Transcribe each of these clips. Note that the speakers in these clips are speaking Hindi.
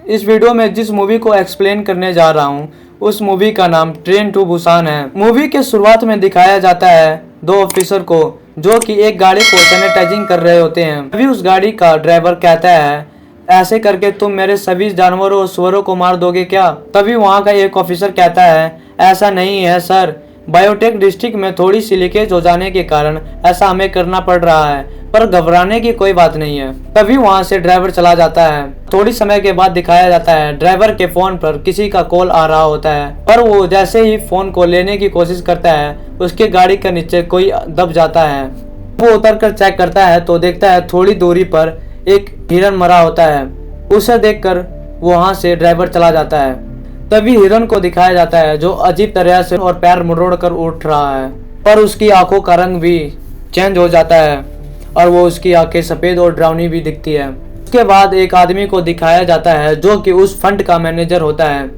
इस वीडियो में जिस मूवी को एक्सप्लेन करने जा रहा हूँ उस मूवी का नाम ट्रेन टू बुसान है। मूवी के शुरुआत में दिखाया जाता है दो ऑफिसर को जो कि एक गाड़ी को सैनिटाइजिंग कर रहे होते हैं। तभी उस गाड़ी का ड्राइवर कहता है, ऐसे करके तुम मेरे सभी जानवरों और सुअरों को मार दोगे क्या? तभी वहाँ का एक ऑफिसर कहता है, ऐसा नहीं है सर, बायोटेक डिस्ट्रिक्ट में थोड़ी सी लीकेज हो जाने के कारण ऐसा हमें करना पड़ रहा है, पर घबराने की कोई बात नहीं है। तभी वहाँ से ड्राइवर चला जाता है। थोड़ी समय के बाद दिखाया जाता है ड्राइवर के फोन पर किसी का कॉल आ रहा होता है, पर वो जैसे ही फोन को लेने की कोशिश करता है उसके गाड़ी के नीचे कोई दब जाता है। वो उतर कर चेक करता है तो देखता है थोड़ी दूरी पर एक हिरन मरा होता है। उसे देखकर वहाँ से ड्राइवर चला जाता है। तभी हिरन को दिखाया जाता है जो अजीब तरह से और पैर मरोड़ कर उठ रहा है, पर उसकी आंखों का रंग भी चेंज हो जाता है और वो उसकी आंखें सफेद और डरावनी भी दिखती है। उसके बाद एक आदमी को दिखाया जाता है जो कि उस फंड का मैनेजर होता है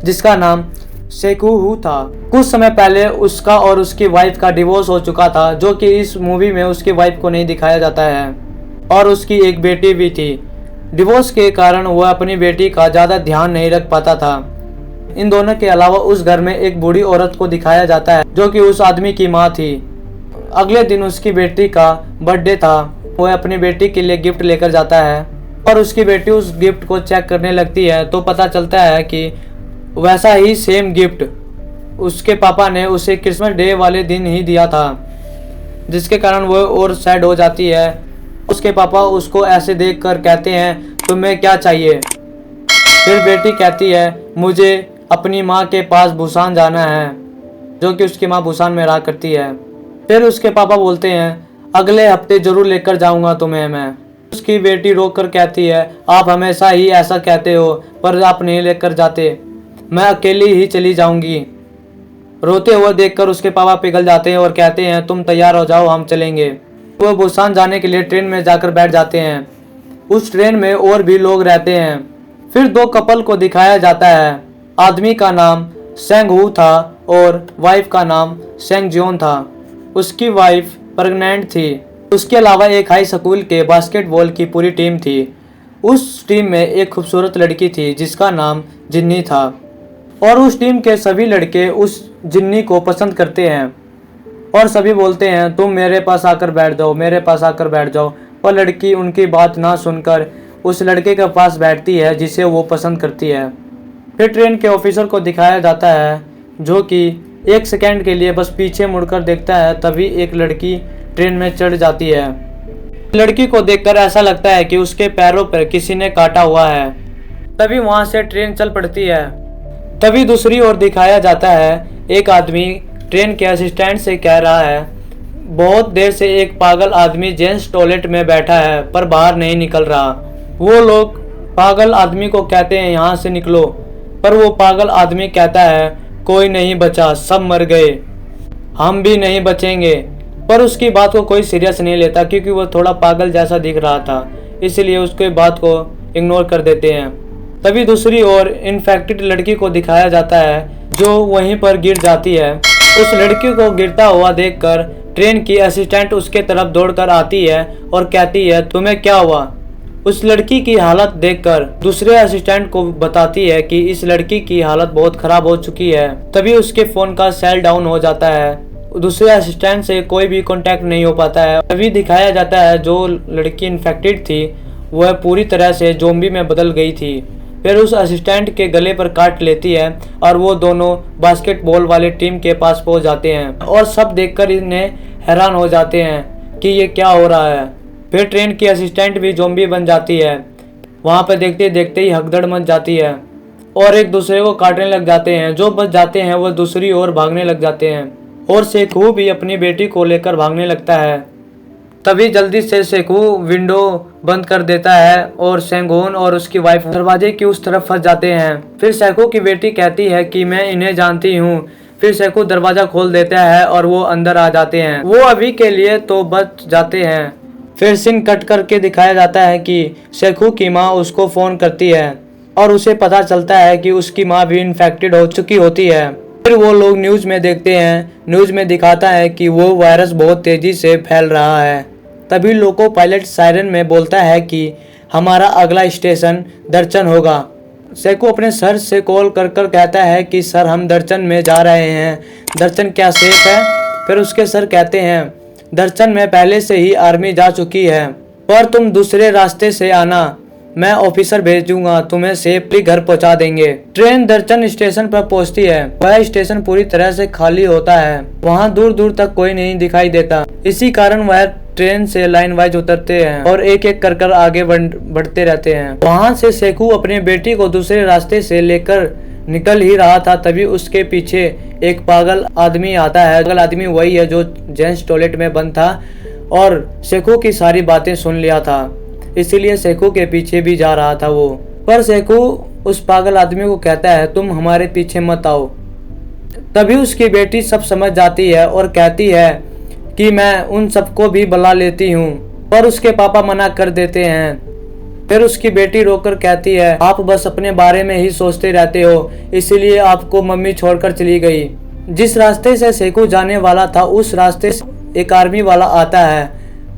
जिसका नाम सेकूहू था। कुछ समय पहले उसका और उसकी वाइफ का डिवोर्स हो चुका था, जो कि इस मूवी में उसकी वाइफ को नहीं दिखाया जाता है, और उसकी एक बेटी भी थी। डिवोर्स के कारण वह अपनी बेटी का ज़्यादा ध्यान नहीं रख पाता था। इन दोनों के अलावा उस घर में एक बूढ़ी औरत को दिखाया जाता है जो कि उस आदमी की माँ थी। अगले दिन उसकी बेटी का बर्थडे था। वह अपनी बेटी के लिए गिफ्ट लेकर जाता है और उसकी बेटी उस गिफ्ट को चेक करने लगती है तो पता चलता है कि वैसा ही सेम गिफ्ट उसके पापा ने उसे क्रिसमस डे वाले दिन ही दिया था, जिसके कारण वह और सैड हो जाती है। उसके पापा उसको ऐसे देखकर कहते हैं, तुम्हें क्या चाहिए? फिर बेटी कहती है, मुझे अपनी माँ के पास बुसान जाना है, जो कि उसकी माँ बुसान में रहा करती है। फिर उसके पापा बोलते हैं, अगले हफ्ते जरूर लेकर जाऊंगा तुम्हें मैं। उसकी बेटी रोक कर कहती है, आप हमेशा ही ऐसा कहते हो पर आप नहीं लेकर जाते, मैं अकेली ही चली जाऊंगी। रोते हुए देखकर उसके पापा पिघल जाते हैं और कहते हैं, तुम तैयार हो जाओ, हम चलेंगे। वो बुसान जाने के लिए ट्रेन में जाकर बैठ जाते हैं। उस ट्रेन में और भी लोग रहते हैं। फिर दो कपल को दिखाया जाता है। आदमी का नाम सेंगहू था और वाइफ का नाम सेंगजियोन था। उसकी वाइफ प्रेग्नेंट थी। उसके अलावा एक हाई स्कूल के बास्केटबॉल की पूरी टीम थी। उस टीम में एक खूबसूरत लड़की थी जिसका नाम जिन्नी था, और उस टीम के सभी लड़के उस जिन्नी को पसंद करते हैं और सभी बोलते हैं, तुम मेरे पास आकर बैठ जाओ, मेरे पास आकर बैठ जाओ। और लड़की उनकी बात ना सुनकर उस लड़के के पास बैठती है जिसे वो पसंद करती है। फिर ट्रेन के ऑफिसर को दिखाया जाता है जो कि एक सेकंड के लिए बस पीछे मुड़कर देखता है। तभी एक लड़की ट्रेन में चढ़ जाती है। लड़की को देखकर ऐसा लगता है कि उसके पैरों पर किसी ने काटा हुआ है। तभी वहां से ट्रेन चल पड़ती है। तभी दूसरी ओर दिखाया जाता है एक आदमी ट्रेन के असिस्टेंट से कह रहा है, बहुत देर से एक पागल आदमी जेंट्स टॉयलेट में बैठा है पर बाहर नहीं निकल रहा। वो लोग पागल आदमी को कहते हैं, यहाँ से निकलो, पर वो पागल आदमी कहता है, कोई नहीं बचा, सब मर गए, हम भी नहीं बचेंगे। पर उसकी बात को कोई सीरियस नहीं लेता क्योंकि वो थोड़ा पागल जैसा दिख रहा था, इसलिए उसके बात को इग्नोर कर देते हैं। तभी दूसरी ओर इन्फेक्टेड लड़की को दिखाया जाता है जो वहीं पर गिर जाती है। उस लड़की को गिरता हुआ देखकर ट्रेन की असिस्टेंट उसके तरफ दौड़कर आती है और कहती है, तुम्हें क्या हुआ? उस लड़की की हालत देखकर दूसरे असिस्टेंट को बताती है कि इस लड़की की हालत बहुत खराब हो चुकी है। तभी उसके फोन का सेल डाउन हो जाता है। दूसरे असिस्टेंट से कोई भी कांटेक्ट नहीं हो पाता है। तभी दिखाया जाता है जो लड़की इन्फेक्टेड थी वह पूरी तरह से ज़ोंबी में बदल गई थी। फिर उस असिस्टेंट के गले पर काट लेती है और वो दोनों बास्केटबॉल वाले टीम के पास पहुंच जाते हैं और सब देखकर इन्हें हैरान हो जाते हैं कि ये क्या हो रहा है। फिर ट्रेन की असिस्टेंट भी ज़ोंबी बन जाती है। वहाँ पर देखते देखते ही हकदड़ मच जाती है और एक दूसरे को काटने लग जाते हैं। जो बच जाते हैं वह दूसरी ओर भागने लग जाते हैं और सेकू भी अपनी बेटी को लेकर भागने लगता है। तभी जल्दी से सेकू विंडो बंद कर देता है और सेंगोन और उसकी वाइफ दरवाजे की उस तरफ फंस जाते हैं। फिर सेकू की बेटी कहती है कि मैं इन्हें जानती हूँ। फिर सेकू दरवाजा खोल देता है और वो अंदर आ जाते हैं। वो अभी के लिए तो बच जाते हैं। फिर सीन कट करके दिखाया जाता है कि सेकू की माँ उसको फ़ोन करती है और उसे पता चलता है कि उसकी माँ भी इन्फेक्टेड हो चुकी होती है। फिर वो लोग न्यूज़ में देखते हैं। न्यूज़ में दिखाता है कि वो वायरस बहुत तेज़ी से फैल रहा है। तभी लोको पायलट सायरन में बोलता है कि हमारा अगला स्टेशन दर्चन होगा। सेकू अपने सर से कॉल कर कर कहता है कि सर हम दर्शन में जा रहे हैं, दर्शन क्या सेफ है? फिर उसके सर कहते हैं दर्शन में पहले से ही आर्मी जा चुकी है, पर तुम दूसरे रास्ते से आना, मैं ऑफिसर भेजूंगा, तुम्हें सेफली घर पहुंचा देंगे। ट्रेन दर्शन स्टेशन पर पहुंचती है। वह स्टेशन पूरी तरह से खाली होता है, वहां दूर दूर तक कोई नहीं दिखाई देता। इसी कारण वह ट्रेन से लाइन वाइज उतरते हैं और एक एक कर कर आगे बढ़ते रहते हैं। वहां से सेकू अपनी बेटी को दूसरे रास्ते से लेकर निकल ही रहा था, तभी उसके पीछे एक पागल आदमी आता है। पागल आदमी वही है जो जेंट्स टॉयलेट में बंद था और सेकू की सारी बातें सुन लिया था, इसीलिए सेकू के पीछे भी जा रहा था वो। पर सेकू उस पागल आदमी को कहता है तुम हमारे पीछे मत आओ। तभी उसकी बेटी सब समझ जाती है और कहती है कि मैं उन सबको भी बुला लेती हूँ, पर उसके पापा मना कर देते हैं। फिर उसकी बेटी रोकर कहती है आप बस अपने बारे में ही सोचते रहते हो, इसीलिए आपको मम्मी छोड़कर चली गई। जिस रास्ते से सेकू जाने वाला था उस रास्ते से एक आर्मी वाला आता है,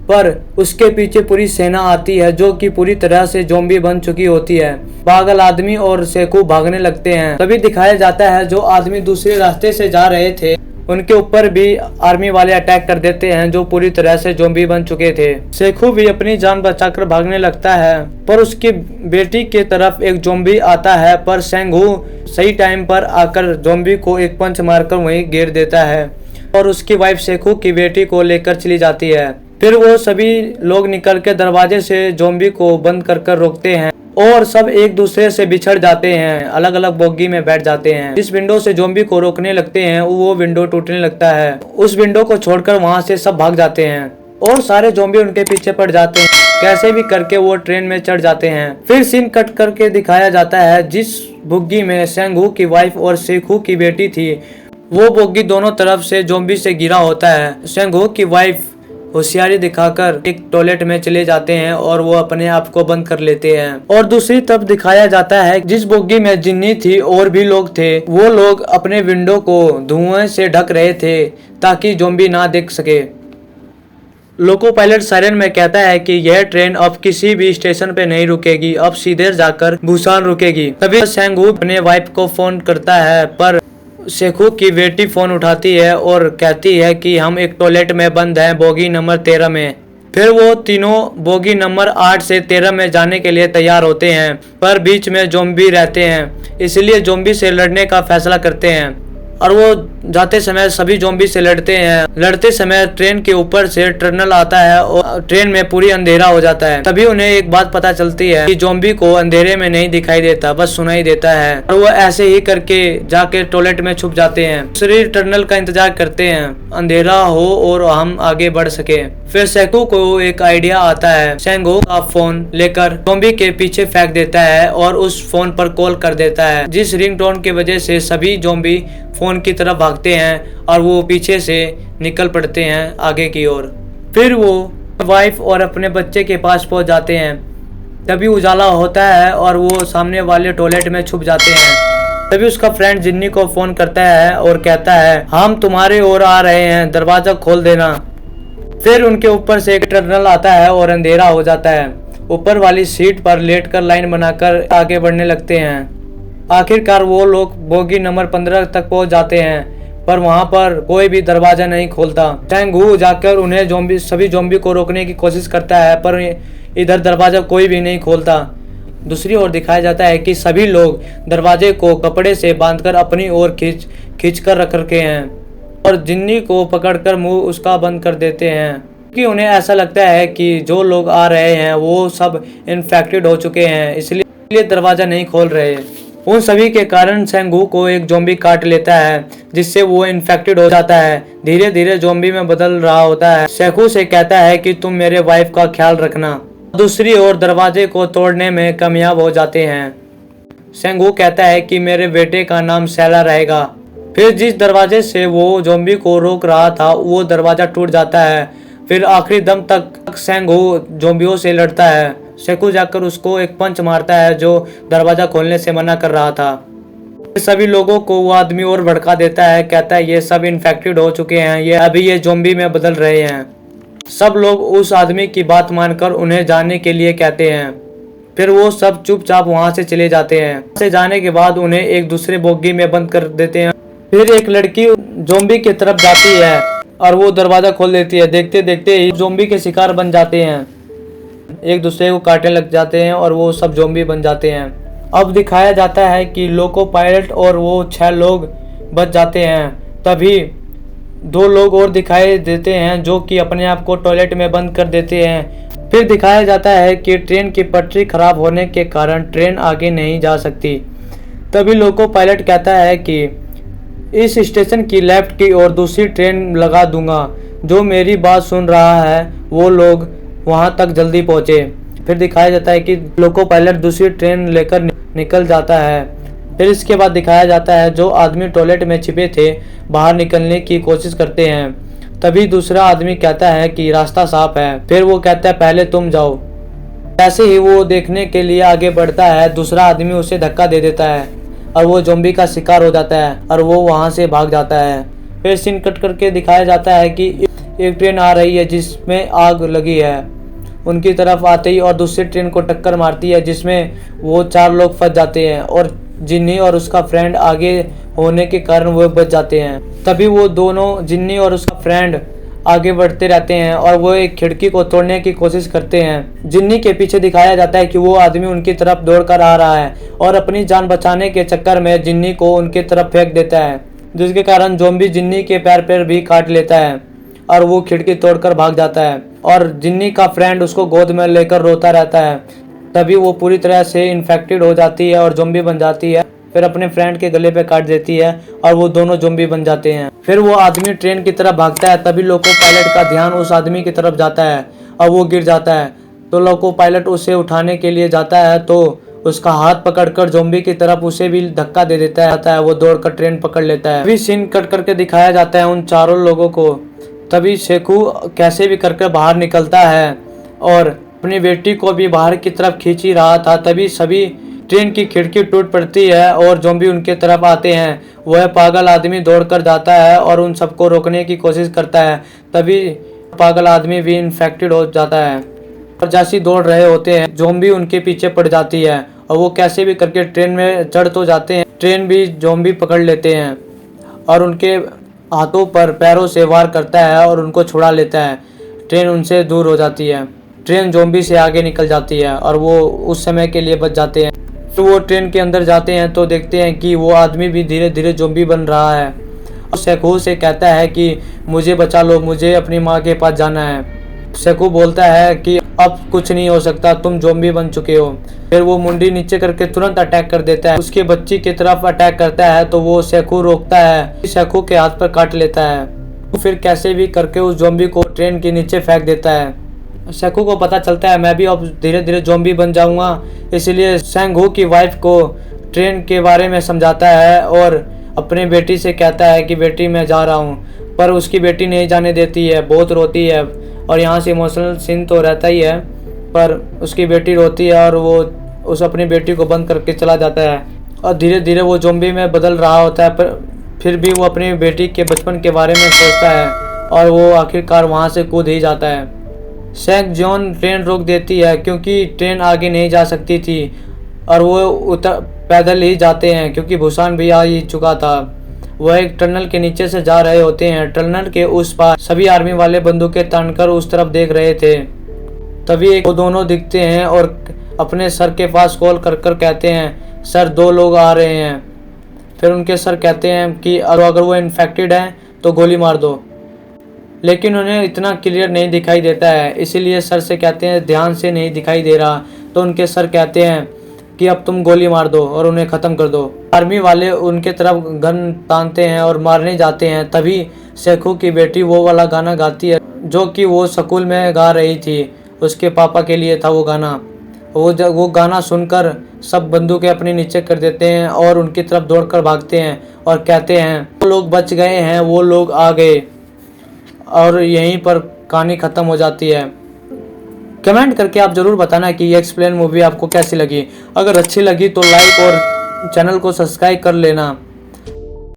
पर उसके पीछे पूरी सेना आती है जो कि पूरी तरह से ज़ॉम्बी बन चुकी होती है। पागल आदमी और सेकू भागने लगते हैं। तभी दिखाया जाता है जो आदमी दूसरे रास्ते से जा रहे थे उनके ऊपर भी आर्मी वाले अटैक कर देते हैं जो पूरी तरह से ज़ॉम्बी बन चुके थे। सेकू भी अपनी जान बचाकर भागने लगता है, पर उसकी बेटी की तरफ एक ज़ॉम्बी आता है, पर सेंगू सही टाइम पर आकर ज़ॉम्बी को एक पंच मारकर वहीं गिर देता है और उसकी वाइफ सेकू की बेटी को लेकर चली जाती है। फिर वो सभी लोग निकल के दरवाजे से ज़ॉम्बी को बंद कर कर रोकते हैं और सब एक दूसरे से बिछड़ जाते हैं, अलग अलग बोगी में बैठ जाते हैं। जिस विंडो से ज़ॉम्बी को रोकने लगते हैं वो विंडो टूटने लगता है। उस विंडो को छोड़कर वहां से सब भाग जाते हैं और सारे ज़ॉम्बी उनके पीछे पड़ जाते हैं। कैसे भी करके वो ट्रेन में चढ़ जाते हैं। फिर सीन कट करके दिखाया जाता है जिस बोगी में सेंगू की वाइफ और सेकू की बेटी थी, वो बोगी दोनों तरफ से ज़ॉम्बी से घिरा होता है। सेंगू की वाइफ होशियारी दिखाकर एक टॉयलेट में चले जाते हैं और वो अपने आप को बंद कर लेते हैं। और दूसरी तरफ दिखाया जाता है जिस बोगी में जिन्नी थी और भी लोग थे, वो लोग अपने विंडो को धुएं से ढक रहे थे ताकि ज़ॉम्बी ना देख सके। लोको पायलट सायरन में कहता है कि यह ट्रेन अब किसी भी स्टेशन पे नहीं रुकेगी, अब सीधे जाकर बुसान रुकेगी। तभी सेंगू अपने वाइफ को फोन करता है, पर सेकू की बेटी फोन उठाती है और कहती है कि हम एक टॉयलेट में बंद हैं बोगी नंबर 13 में। फिर वो तीनों बोगी नंबर 8 से 13 में जाने के लिए तैयार होते हैं, पर बीच में ज़ॉम्बी रहते हैं, इसलिए ज़ॉम्बी से लड़ने का फैसला करते हैं और वो जाते समय सभी ज़ॉम्बी से लड़ते हैं। लड़ते समय ट्रेन के ऊपर से टनल आता है और ट्रेन में पूरी अंधेरा हो जाता है। तभी उन्हें एक बात पता चलती है कि ज़ॉम्बी को अंधेरे में नहीं दिखाई देता, बस सुनाई देता है और वो ऐसे ही करके जाके टॉयलेट में छुप जाते हैं। दूसरी टनल का इंतजार करते हैं अंधेरा हो और हम आगे बढ़ सके। फिर सेकू को एक आइडिया आता है। सेंगू का फोन लेकर ज़ॉम्बी के पीछे फेंक देता है और उस फोन पर कॉल कर देता है, जिस रिंगटोन की वजह से सभी ज़ॉम्बी फोन की तरफ भागते हैं और वो पीछे से निकल पड़ते हैं आगे की ओर। फिर वो वाइफ और अपने बच्चे के पास पहुंच जाते हैं। तभी उजाला होता है और वो सामने वाले टॉयलेट में छुप जाते हैं। तभी उसका फ्रेंड जिन्नी को फोन करता है और कहता है हम तुम्हारे ओर आ रहे हैं, दरवाजा खोल देना। फिर उनके ऊपर से एक टनल आता है और अंधेरा हो जाता है। ऊपर वाली सीट पर लेटकर लाइन बनाकर आगे बढ़ने लगते हैं। आखिरकार वो लोग बोगी नंबर 15 तक पहुंच जाते हैं, पर वहां पर कोई भी दरवाजा नहीं खोलता। सेंगू जाकर उन्हें सभी ज़ॉम्बी को रोकने की कोशिश करता है, पर इधर दरवाजा कोई भी नहीं खोलता। दूसरी ओर दिखाया जाता है कि सभी लोग दरवाजे को कपड़े से बांधकर अपनी ओर खींच कर रख रखे हैं और जिन्नी को पकड़कर मुंह उसका बंद कर देते हैं, क्योंकि उन्हें ऐसा लगता है कि जो लोग आ रहे हैं वो सब इन्फेक्टेड हो चुके हैं, इसलिए दरवाजा नहीं खोल रहे। उन सभी के कारण सेंगू को एक ज़ॉम्बी काट लेता है, जिससे वो इन्फेक्टेड हो जाता है। धीरे धीरे ज़ॉम्बी में बदल रहा होता है। सेकू से कहता है कि तुम मेरे वाइफ का ख्याल रखना। दूसरी ओर दरवाजे को तोड़ने में कामयाब हो जाते हैं। सेंगू कहता है कि मेरे बेटे का नाम सैला रहेगा। फिर जिस दरवाजे से वो ज़ॉम्बी को रोक रहा था वो दरवाजा टूट जाता है। फिर आखिरी दम तक सेंगू ज़ॉम्बियों से लड़ता है। सेकू जाकर उसको एक पंच मारता है जो दरवाजा खोलने से मना कर रहा था। सभी लोगों को वो आदमी और भड़का देता है, कहता है ये सब इन्फेक्टेड हो चुके हैं, ये ज़ॉम्बी में बदल रहे हैं। सब लोग उस आदमी की बात मानकर उन्हें जाने के लिए कहते हैं। फिर वो सब चुपचाप वहाँ से चले जाते हैं। वहाँ से जाने के बाद उन्हें एक दूसरे बोगी में बंद कर देते हैं। फिर एक लड़की ज़ॉम्बी की तरफ जाती है और वो दरवाज़ा खोल देती है। देखते देखते ही ज़ॉम्बी के शिकार बन जाते हैं, एक दूसरे को काटने लग जाते हैं और वो सब ज़ॉम्बी बन जाते हैं। अब दिखाया जाता है कि लोको पायलट और वो 6 लोग बच जाते हैं। तभी 2 लोग और दिखाई देते हैं जो कि अपने आप को टॉयलेट में बंद कर देते हैं। फिर दिखाया जाता है कि ट्रेन की पटरी खराब होने के कारण ट्रेन आगे नहीं जा सकती। तभी लोको पायलट कहता है कि इस स्टेशन की लेफ्ट की ओर दूसरी ट्रेन लगा दूंगा, जो मेरी बात सुन रहा है वो लोग वहां तक जल्दी पहुंचे। फिर दिखाया जाता है कि लोको पायलट दूसरी ट्रेन लेकर निकल जाता है। फिर इसके बाद दिखाया जाता है जो आदमी टॉयलेट में छिपे थे बाहर निकलने की कोशिश करते हैं। तभी दूसरा आदमी कहता है कि रास्ता साफ है। फिर वो कहता है पहले तुम जाओ। ऐसे ही वो देखने के लिए आगे बढ़ता है, दूसरा आदमी उसे धक्का दे देता है और वो ज़ॉम्बी का शिकार हो जाता है और वो वहाँ से भाग जाता है। फिर सीन कट करके दिखाया जाता है कि एक ट्रेन आ रही है जिसमें आग लगी है। उनकी तरफ आते ही और दूसरी ट्रेन को टक्कर मारती है जिसमें वो 4 लोग फंस जाते हैं और जिन्नी और उसका फ्रेंड आगे होने के कारण वो बच जाते हैं। तभी वो दोनों, जिन्नी और उसका फ्रेंड, आगे बढ़ते रहते हैं और वो एक खिड़की को तोड़ने की कोशिश करते हैं। जिन्नी के पीछे दिखाया जाता है कि वो आदमी उनकी तरफ दौड़कर आ रहा है और अपनी जान बचाने के चक्कर में जिन्नी को उनकी तरफ फेंक देता है, जिसके कारण ज़ॉम्बी जिन्नी के पैर पर भी काट लेता है और वो खिड़की तोड़कर भाग जाता है और जिन्नी का फ्रेंड उसको गोद में लेकर रोता रहता है। तभी वो पूरी तरह से इन्फेक्टेड हो जाती है और ज़ॉम्बी बन जाती है। फिर अपने फ्रेंड के गले पे काट देती है और वो दोनों ज़ॉम्बी बन जाते हैं। फिर वो आदमी ट्रेन की तरफ भागता है। तभी लोको पायलट का ध्यान उस आदमी की तरफ जाता है और वो गिर जाता है। तो लोको पायलट उसे उठाने के लिए जाता है तो उसका हाथ पकड़कर ज़ॉम्बी की तरफ उसे भी धक्का दे देता है। वो दौड़कर ट्रेन पकड़ लेता है। अभी सीन कट करके दिखाया जाता है उन 4 लोगों को। तभी शेखू कैसे भी करके बाहर निकलता है और अपनी बेटी को भी बाहर की तरफ खींच ही रहा था। तभी सभी ट्रेन की खिड़की टूट पड़ती है और ज़ॉम्बी उनके तरफ आते हैं। वह पागल आदमी दौड़कर जाता है और उन सबको रोकने की कोशिश करता है। तभी पागल आदमी भी इन्फेक्टेड हो जाता है और जैसे दौड़ रहे होते हैं ज़ॉम्बी उनके पीछे पड़ जाती है और वो कैसे भी करके ट्रेन में चढ़ तो जाते हैं। ट्रेन भी ज़ॉम्बी पकड़ लेते हैं और उनके हाथों पर पैरों से वार करता है और उनको छुड़ा लेता है। ट्रेन उनसे दूर हो जाती है। ट्रेन ज़ॉम्बी से आगे निकल जाती है और वो उस समय के लिए बच जाते हैं। तो वो ट्रेन के अंदर जाते हैं तो देखते हैं कि वो आदमी भी धीरे धीरे ज़ॉम्बी बन रहा है और शेखू से कहता है कि मुझे बचा लो, मुझे अपनी माँ के पास जाना है। शेखू बोलता है कि अब कुछ नहीं हो सकता, तुम ज़ॉम्बी बन चुके हो। फिर वो मुंडी नीचे करके तुरंत अटैक कर देता है। उसके बच्ची की तरफ अटैक करता है तो वो शेखू रोकता है, शेखू के हाथ पर काट लेता है। फिर कैसे भी करके उस ज़ॉम्बी को ट्रेन के नीचे फेंक देता है। शेखू को पता चलता है मैं भी अब धीरे धीरे ज़ॉम्बी बन जाऊंगा, इसलिए सेंगू की वाइफ को ट्रेन के बारे में समझाता है और अपनी बेटी से कहता है कि बेटी मैं जा रहा हूँ, पर उसकी बेटी नहीं जाने देती है, बहुत रोती है। और यहाँ से इमोशनल सीन तो रहता ही है, पर उसकी बेटी रोती है और वो उस अपनी बेटी को बंद करके चला जाता है और धीरे धीरे वो ज़ॉम्बी में बदल रहा होता है। पर फिर भी वो अपनी बेटी के बचपन के बारे में सोचता है और वो आखिरकार वहाँ से कूद ही जाता है। सेंग जॉन ट्रेन रोक देती है क्योंकि ट्रेन आगे नहीं जा सकती थी और वो पैदल ही जाते हैं क्योंकि भूसान भी आ ही चुका था। वह एक टनल के नीचे से जा रहे होते हैं। टनल के उस पार सभी आर्मी वाले बंदूकें तानकर उस तरफ देख रहे थे। तभी वो दोनों दिखते हैं और अपने सर के पास कॉल कर कर कहते हैं सर 2 लोग आ रहे हैं। फिर उनके सर कहते हैं कि अगर वो इन्फेक्टेड है तो गोली मार दो, लेकिन उन्हें इतना क्लियर नहीं दिखाई देता है, इसीलिए सर से कहते हैं ध्यान से नहीं दिखाई दे रहा। तो उनके सर कहते हैं कि अब तुम गोली मार दो और उन्हें ख़त्म कर दो। आर्मी वाले उनके तरफ गन तानते हैं और मारने जाते हैं। तभी शेखू की बेटी वो वाला गाना गाती है जो कि वो स्कूल में गा रही थी, उसके पापा के लिए था वो गाना। वो गाना सुनकर सब बंदूकें अपने नीचे कर देते हैं और उनकी तरफ दौड़कर भागते हैं और कहते हैं वो लोग बच गए हैं, वो लोग आ गए। और यहीं पर कहानी ख़त्म हो जाती है। कमेंट करके आप ज़रूर बताना कि ये एक्सप्लेन मूवी आपको कैसी लगी। अगर अच्छी लगी तो लाइक और चैनल को सब्सक्राइब कर लेना।